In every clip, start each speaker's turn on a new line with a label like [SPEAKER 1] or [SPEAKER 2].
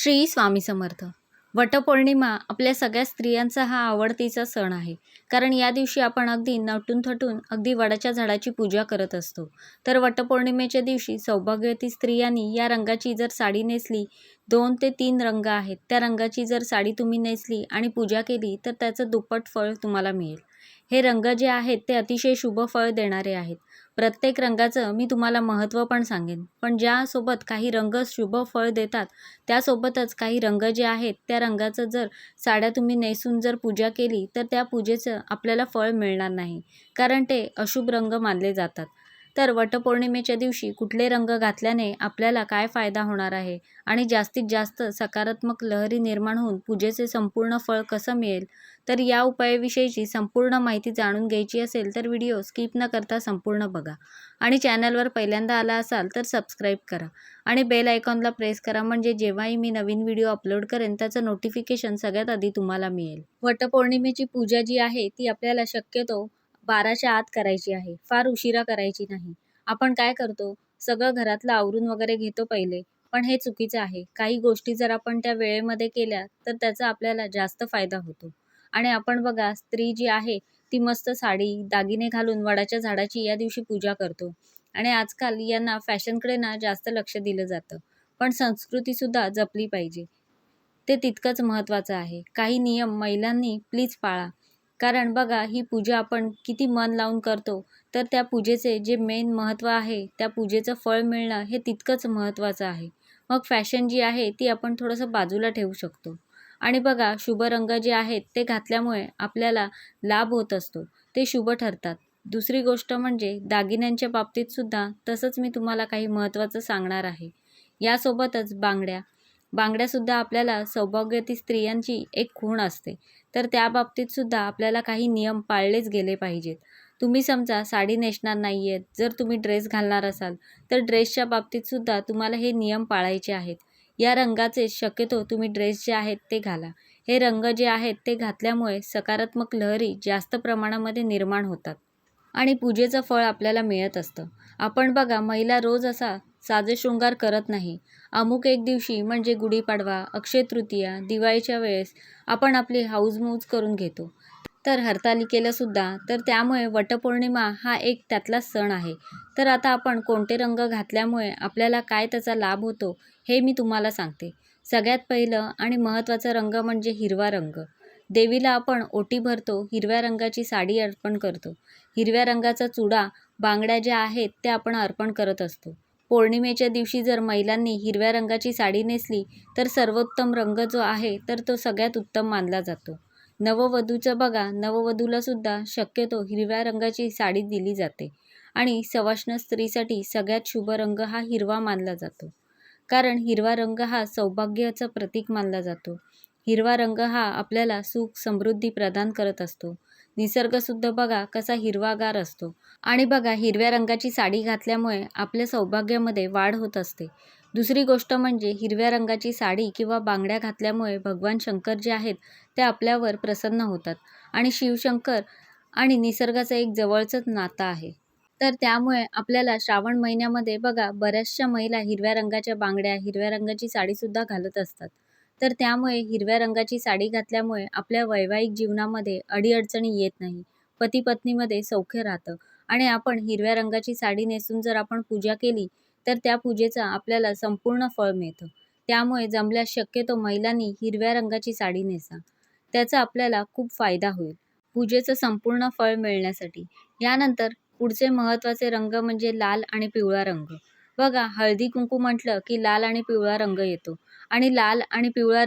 [SPEAKER 1] श्री स्वामी समर्थ. वटपौर्णिमा आपल्या सगळ्या स्त्रियांचा हा आवडतीचा सण आहे. कारण या दिवशी आपण अगदी नटून थटून अगदी वडाच्या झाडाची पूजा करत असतो. तर वटपौर्णिमेच्या दिवशी सौभाग्यवती स्त्रियांनी या रंगाची जर साडी नेसली, 2 ते 3 रंग आहेत, त्या रंगाची जर साडी तुम्ही नेसली आणि पूजा केली तर त्याचं दुप्पट फळ तुम्हाला मिळेल. हे रंग जे आहेत ते अतिशय शुभ फळ देणारे आहेत. प्रत्येक रंगाचं मी तुम्हाला महत्त्व पण सांगेन. पण ज्यासोबत काही रंग शुभ फळ देतात, त्यासोबतच काही रंग जे आहेत त्या रंगाचं जर साड्या तुम्ही नेसून जर पूजा केली तर त्या पूजेचं आपल्याला फळ मिळणार नाही. कारण ते अशुभ रंग मानले जातात. तर वटपौर्णिमेच्या दिवशी कुठले रंग घातल्याने आपल्याला काय फायदा होणार आहे आणि जास्तीत जास्त सकारात्मक लहरी निर्माण होऊन पूजेचे संपूर्ण फळ कसं मिळेल, तर या उपायाविषयीची संपूर्ण माहिती जाणून घ्यायची असेल तर व्हिडिओ स्किप न करता संपूर्ण बघा. आणि चॅनलवर पहिल्यांदा आला असाल तर सबस्क्राईब करा आणि बेल आयकॉनला प्रेस करा, म्हणजे जेव्हाही मी नवीन व्हिडिओ अपलोड करेन त्याचं नोटिफिकेशन सगळ्यात आधी तुम्हाला मिळेल. वटपौर्णिमेची पूजा जी आहे ती आपल्याला शक्यतो 12च्या आत करायची आहे. फार उशिरा करायची नाही. आपण काय करतो, सगळं घरातलं आवरून वगैरे घेतो पहिले, पण हे चुकीचं आहे. काही गोष्टी जर आपण त्या वेळेमध्ये केल्या तर त्याचा आपल्याला जास्त फायदा होतो. आणि आपण बघा, स्त्री जी आहे ती मस्त साडी, दागिने घालून वडाच्या झाडाची या दिवशी पूजा करतो. आणि आजकाल यांना फॅशनकडे ना जास्त लक्ष दिलं जातं. पण संस्कृतीसुद्धा जपली पाहिजे. ते तितकंच महत्त्वाचं आहे. काही नियम महिलांनी प्लीज पाळा. कारण बघा, ही पूजा आपण किती मन लावून करतो, तर त्या पूजेचे जे मेन महत्त्व आहे, त्या पूजेचं फळ मिळणं हे तितकंच महत्त्वाचं आहे. मग फॅशन जी आहे ती आपण थोडंसं बाजूला ठेवू शकतो. आणि बघा, शुभ रंग जे आहेत ते घातल्यामुळे आपल्याला लाभ होत असतो. ते शुभ ठरतात. दुसरी गोष्ट म्हणजे दागिन्यांच्या बाबतीतसुद्धा तसंच मी तुम्हाला काही महत्त्वाचं सांगणार आहे. यासोबतच बांगड्यासुद्धा आपल्याला सौभाग्यवती स्त्रियांची एक खूण असते. तर त्या बाबतीतसुद्धा आपल्याला काही नियम पाळलेच गेले पाहिजेत. तुम्ही समजा साडी नेसणार नाही आहेत, जर तुम्ही ड्रेस घालणार असाल, तर ड्रेसच्या बाबतीतसुद्धा तुम्हाला हे नियम पाळायचे आहेत. या रंगाचे शक्यतो तुम्ही ड्रेस जे आहेत ते घाला. हे रंग जे आहेत ते घातल्यामुळे सकारात्मक लहरी जास्त प्रमाणामध्ये निर्माण होतात आणि पूजेचं फळ आपल्याला मिळत असतं. आपण बघा, महिला रोज असा साजशृंगार करत नाही. अमुक एक दिवशी म्हणजे गुढीपाडवा, अक्षय तृतीया, दिवाळीच्या वेळेस आपण आपली हौसमौज करून घेतो. तर हरतालिकेला सुद्धा. तर त्यामुळे वटपौर्णिमा हा एक त्यातलाच सण आहे. तर आता आपण कोणते रंग घातल्यामुळे आपल्याला काय त्याचा लाभ होतो हे मी तुम्हाला सांगते. सगळ्यात पहिलं आणि महत्त्वाचा रंग म्हणजे हिरवा रंग. देवीला आपण ओटी भरतो, हिरव्या रंगाची साडी अर्पण करतो. हिरव्या रंगाचा चुडा, बांगड्या ज्या आहेत त्या आपण अर्पण करत असतो. पौर्णिमेच्या दिवशी जर महिलांनी हिरव्या रंगाची साडी नेसली तर सर्वोत्तम रंग जो आहे तर तो सगळ्यात उत्तम मानला जातो. नववधूचं बघा, नववधूलासुद्धा शक्यतो हिरव्या रंगाची साडी दिली जाते. आणि सवाष्ण स्त्रीसाठी सगळ्यात शुभ रंग हा हिरवा मानला जातो. कारण हिरवा रंग हा सौभाग्याचं प्रतीक मानला जातो. हिरवा रंग हा आपल्याला सुख समृद्धी प्रदान करत असतो. निसर्गसुद्धा बघा कसा हिरवागार असतो. आणि बघा, हिरव्या रंगाची साडी घातल्यामुळे आपल्या सौभाग्यामध्ये वाढ होत असते. दुसरी गोष्ट म्हणजे हिरव्या रंगाची साडी किंवा बांगड्या घातल्यामुळे भगवान शंकर जे आहेत ते आपल्यावर प्रसन्न होतात. आणि शिवशंकर आणि निसर्गाचं एक जवळचंच नातं आहे. तर त्यामुळे आपल्याला श्रावण महिन्यामध्ये बघा, बऱ्याचशा महिला हिरव्या रंगाच्या बांगड्या, हिरव्या रंगाची साडीसुद्धा घालत असतात. तर त्यामुळे हिरव्या रंगाची साडी घातल्यामुळे आपल्या वैवाहिक जीवनामध्ये अडीअडचणी येत नाही. पती-पत्नीमध्ये सौख्य राहतं. आणि आपण हिरव्या रंगाची साडी नेसून जर आपण पूजा केली तर त्या पूजेचं आपल्याला संपूर्ण फळ मिळतं. त्यामुळे जमल्यास शक्यतो महिलांनी हिरव्या रंगाची साडी नेसा. त्याचा आपल्याला खूप फायदा होईल पूजेचं संपूर्ण फळ मिळण्यासाठी. यानंतर पुढचे महत्त्वाचे रंग म्हणजे लाल आणि पिवळा रंग. बघा, हळदी कुंकू म्हटलं की लाल आणि पिवळा रंग येतो. आणि लाल आणि पिवळा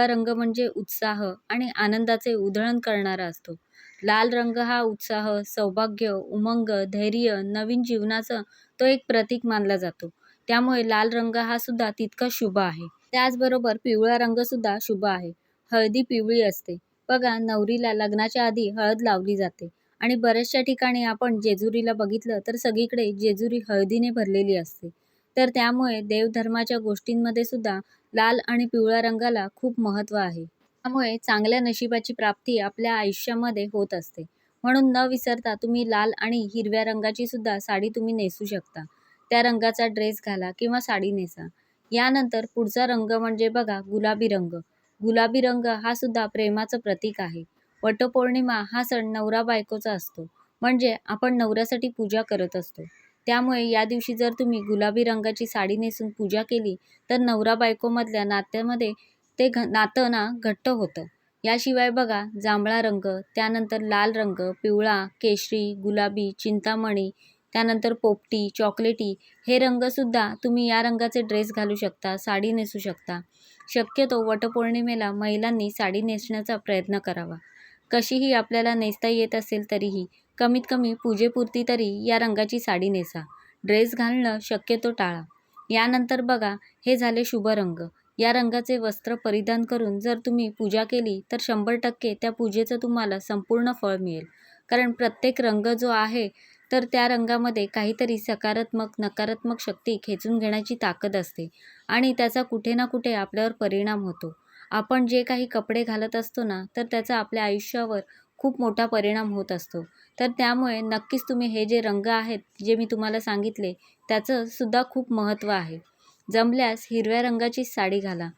[SPEAKER 1] रंग म्हणजे उत्साह आणि आनंदाचे उधळण करणारा असतो. लाल रंग हा उत्साह, सौभाग्य, उमंग, धैर्य, नवीन जीवनाचं तो एक प्रतीक मानला जातो. त्यामुळे लाल रंग हा सुद्धा तितकाच शुभ आहे. त्याचबरोबर पिवळा रंगसुद्धा शुभ आहे. हळदी पिवळी असते. बघा, नवरीला लग्नाच्या आधी हळद लावली जाते. आणि बऱ्याचशा ठिकाणी आपण जेजुरीला बघितलं तर सगळीकडे जेजुरी हळदीने भरलेली असते. तर त्यामुळे देवधर्माच्या गोष्टींमध्ये सुद्धा लाल आणि पिवळ्या रंगाला खूप महत्त्व आहे. त्यामुळे चांगल्या नशिबाची प्राप्ती आपल्या आयुष्यामध्ये होत असते. म्हणून न विसरता तुम्ही लाल आणि हिरव्या रंगाची सुद्धा साडी तुम्ही नेसू शकता. त्या रंगाचा ड्रेस घाला किंवा साडी नेसा. यानंतर पुढचा रंग म्हणजे बघा गुलाबी रंग. गुलाबी रंग हा सुद्धा प्रेमाचं प्रतीक आहे. वटपौर्णिमा हा सण नवरा बायकोचा असतो, म्हणजे आपण नवऱ्यासाठी पूजा करत असतो. त्यामुळे या दिवशी जर तुम्ही गुलाबी रंगाची साडी नेसून पूजा केली तर नवरा बायकोमधल्या नात्यामध्ये ते नातं ना घट्ट होतं. याशिवाय बघा जांभळा रंग, त्यानंतर लाल रंग, पिवळा, केशरी, गुलाबी, चिंतामणी, त्यानंतर पोपटी, चॉकलेटी हे रंगसुद्धा तुम्ही या रंगाचे ड्रेस घालू शकता, साडी नेसू शकता. शक्यतो वटपौर्णिमेला महिलांनी साडी नेसण्याचा प्रयत्न करावा. कशीही आपल्याला नेसता येत असेल तरीही कमीत कमी पूजेपुरती तरी या रंगाची साडी नेसा. ड्रेस घालणं शक्यतो टाळा. यानंतर बघा हे झाले शुभ रंग. या रंगाचे वस्त्र परिधान करून जर तुम्ही पूजा केली तर 100% त्या पूजेचं तुम्हाला संपूर्ण फळ मिळेल. कारण प्रत्येक रंग जो आहे तर त्या रंगामध्ये काहीतरी सकारात्मक, नकारात्मक शक्ती खेचून घेण्याची ताकद असते आणि त्याचा कुठे ना कुठे आपल्यावर परिणाम होतो. आपण जे काही कपडे घालत असतो ना, तर त्याचा आपल्या आयुष्यावर खूप मोठा परिणाम होत असतो. तर त्यामुळे नक्कीच तुम्ही हे जे रंग आहेत, जे मी तुम्हाला सांगितले, त्याचं सुद्धा खूप महत्त्व आहे. जमल्यास हिरव्या रंगाची साडी घाला.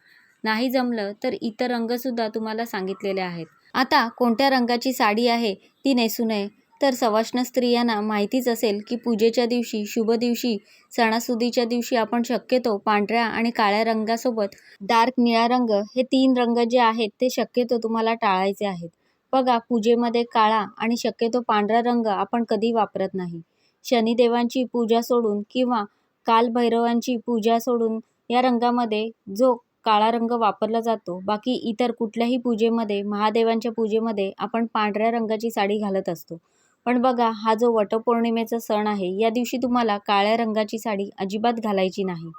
[SPEAKER 1] नाही जमलं तर इतर रंगसुद्धा तुम्हाला सांगितलेले आहेत. आता कोणत्या रंगाची साडी आहे ती नेसू नये, तर सवाष्ण स्त्रियांना माहितीच असेल की पूजेच्या दिवशी, शुभ दिवशी, सणासुदीच्या दिवशी आपण शक्यतो पांढऱ्या आणि काळ्या रंगासोबत डार्क निळा रंग हे 3 रंग जे आहेत ते शक्यतो तुम्हाला टाळायचे आहेत. बघा पूजेमध्ये काळा आणि शक्यतो पांढरा रंग आपण कधी वापरत नाही. शनिदेवांची पूजा सोडून किंवा कालभैरवांची पूजा सोडून या रंगामध्ये जो काळा रंग वापरला जातो. बाकी इतर कुठल्याही पूजेमध्ये, महादेवांच्या पूजेमध्ये आपण पांढऱ्या रंगाची साडी घालत असतो. पण बघा हा जो वटपौर्णिमेचा सण आहे, या दिवशी तुम्हाला काळ्या रंगाची साडी अजिबात घालायची नाही.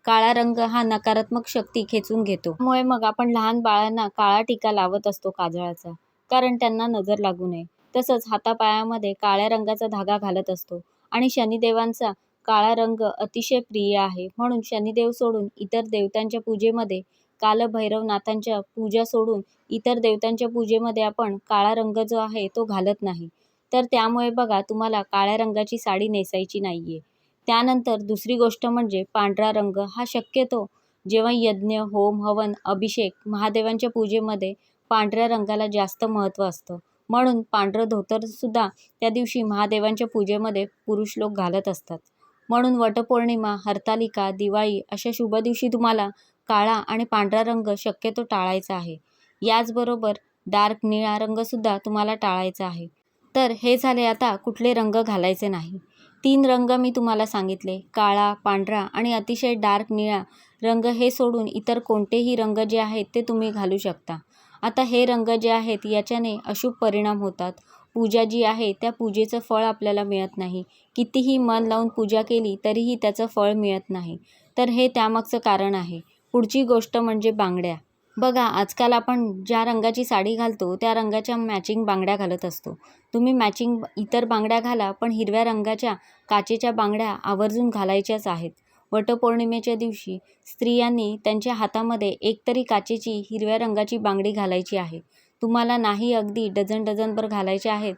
[SPEAKER 1] काळा रंग हा नकारात्मक शक्ती खेचून घेतो. त्यामुळे मग आपण लहान बाळांना काळा टिका लावत असतो काजळाचा, कारण त्यांना नजर लागू नये. तसंच हातापायामध्ये काळ्या रंगाचा धागा घालत असतो आणि शनिदेवांचा काळा रंग अतिशय प्रिय आहे. म्हणून शनिदेव सोडून इतर देवतांच्या पूजेमध्ये, कालभैरवनाथांच्या पूजा सोडून इतर देवतांच्या पूजेमध्ये आपण काळा रंग जो आहे तो घालत नाही. तर त्यामुळे बघा तुम्हाला काळ्या रंगाची साडी नेसायची नाहीये. त्यानंतर दुसरी गोष्ट म्हणजे पांढरा रंग हा शक्यतो जेव्हा यज्ञ, होम, हवन, अभिषेक, महादेवांच्या पूजेमध्ये पांढऱ्या रंगाला जास्त महत्त्व असतं. म्हणून पांढरं धोतरसुद्धा त्या दिवशी महादेवांच्या पूजेमध्ये पुरुष लोक घालत असतात. म्हणून वटपौर्णिमा, हरतालिका, दिवाळी अशा शुभ दिवशी तुम्हाला काळा आणि पांढरा रंग शक्यतो टाळायचा आहे. याचबरोबर डार्क निळा रंगसुद्धा तुम्हाला टाळायचा आहे. तर हे झाले आता कुठले रंग घालायचे नाही. 3 रंग मी तुम्हाला सांगितले, काळा, पांढरा आणि अतिशय डार्क निळा रंग हे सोडून इतर कोणतेही रंग जे आहेत ते तुम्ही घालू शकता. आता हे रंग जे आहेत याच्याने अशुभ परिणाम होतात. पूजा जी आहे त्या पूजेचं फळ आपल्याला मिळत नाही. कितीही मन लावून पूजा केली तरीही त्याचं फळ मिळत नाही. तर हे त्यामागचं कारण आहे. पुढची गोष्ट म्हणजे बांगड्या. बघा आजकाल आपण ज्या रंगाची साडी घालतो त्या रंगाच्या मॅचिंग बांगड्या घालत असतो. तुम्ही मॅचिंग इतर बांगड्या घाला, पण हिरव्या रंगाच्या काचेच्या बांगड्या आवर्जून घालायच्याच आहेत. वटपौर्णिमेच्या दिवशी स्त्रियांनी त्यांच्या हातामध्ये एकतरी काचेची हिरव्या रंगाची बांगडी घालायची आहे. तुम्हाला नाही अगदी डझनभर घालायच्या आहेत,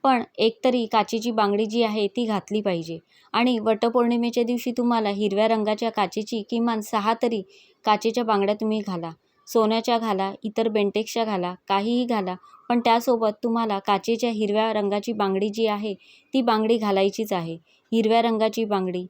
[SPEAKER 1] पण एकतरी काचेची बांगडी जी आहे ती घातली पाहिजे. आणि वटपौर्णिमेच्या दिवशी तुम्हाला हिरव्या रंगाच्या काचेची किमान 6 तरी काचेच्या बांगड्या तुम्ही घाला. सोन्याच्या घाला, इतर बेंटेक्सच्या घाला, काहीही घाला, पण त्यासोबत तुम्हाला काचेच्या हिरव्या रंगाची बांगडी जी आहे ती बांगडी घालायचीच आहे. हिरव्या रंगाची बांगडी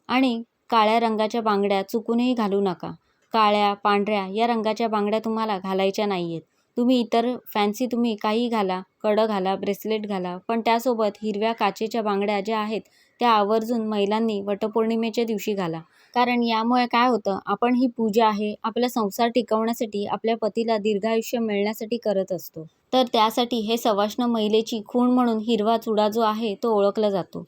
[SPEAKER 1] आणि काळ्या रंगाच्या बांगड्या चुकूनही घालू नका. काळ्या, पांढऱ्या या रंगाच्या बांगड्या तुम्हाला घालायच्या नाही आहेत. तुम्ही इतर फॅन्सी तुम्ही काहीही घाला, कडं घाला, ब्रेसलेट घाला, पण त्यासोबत हिरव्या काचेच्या बांगड्या ज्या आहेत त्या आवर्जून महिलांनी वटपौर्णिमेच्या दिवशी घाला. कारण यामुळे काय होतं, आपण ही पूजा आहे आपला संसार टिकवण्यासाठी, आपल्या पतीला दीर्घायुष्य मिळण्यासाठी करत असतो. तर त्यासाठी हे सवाष्ण महिलेची खूण म्हणून हिरवा चुडा जो आहे तो ओळखला जातो.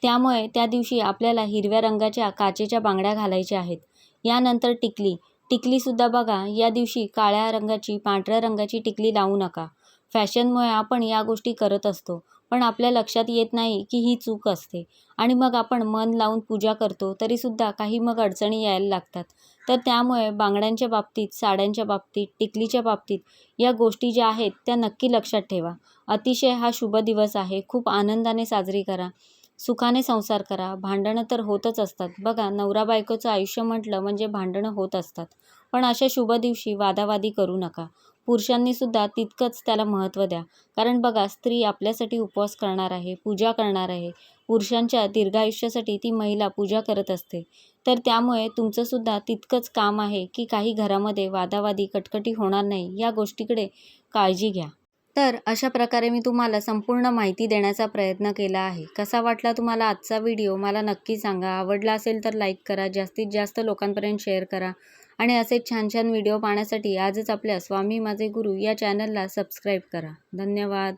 [SPEAKER 1] त्यामुळे त्या दिवशी आपल्याला हिरव्या रंगाच्या काचेच्या बांगड्या घालायच्या आहेत. यानंतर टिकली. टिकलीसुद्धा बघा या दिवशी काळ्या रंगाची, पांढऱ्या रंगाची टिकली लावू नका. फॅशनमुळे आपण या गोष्टी करत असतो, पण आपल्या लक्षात येत नाही की ही चूक असते आणि मग आपण मन लावून पूजा करतो तरीसुद्धा काही मग अडचणी यायला लागतात. तर त्यामुळे बांगड्यांच्या बाबतीत, साड्यांच्या बाबतीत, टिकलीच्या बाबतीत या गोष्टी ज्या आहेत त्या नक्की लक्षात ठेवा. अतिशय हा शुभ दिवस आहे, खूप आनंदाने साजरी करा. सुखाने संसार करा. भांडणं तर होतच असतात. बघा, नवरा बायकोचं आयुष्य म्हटलं म्हणजे भांडणं होत असतात. पण अशा शुभ दिवशी वादावादी करू नका. पुरुषांनी सुद्धा तितकंच त्याला महत्त्व द्या. कारण बघा, स्त्री आपल्यासाठी उपवास करणार आहे, पूजा करणार आहे. पुरुषांच्या दीर्घायुष्यासाठी ती महिला पूजा करत असते. तर त्यामुळे तुमचंसुद्धा तितकंच काम आहे की काही घरामध्ये वादावादी, कटकटी होणार नाही या गोष्टीकडे काळजी घ्या. तर अशा प्रकारे मी तुम्हाला संपूर्ण माहिती देण्याचा प्रयत्न केला आहे. कसा वाटला तुम्हाला आजचा व्हिडिओ मला नक्की सांगा. आवडला असेल तर लाईक करा, जास्तीत जास्त लोकांपर्यंत शेअर करा आणि असेच छान छान व्हिडिओ पाहण्यासाठी आजच आपल्या स्वामी माझे गुरु या चॅनलला सबस्क्राईब करा. धन्यवाद.